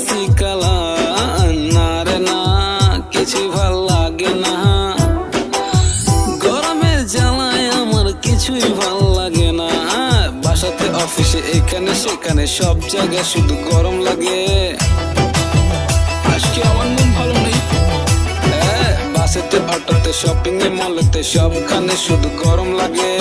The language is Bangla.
আছি কালা, না রে না কিছু ভাল লাগে না। গরমের জ্বালায় আমার কিছুই ভাল লাগে না। বাসাতে অফিসে এখানে সেখানে সব জায়গায় শুধু গরম লাগে। আজকে আমার মন ভালো নেই। বাসেতে অটোতে শপিং এ মলেতে সবখানে শুধু গরম লাগে।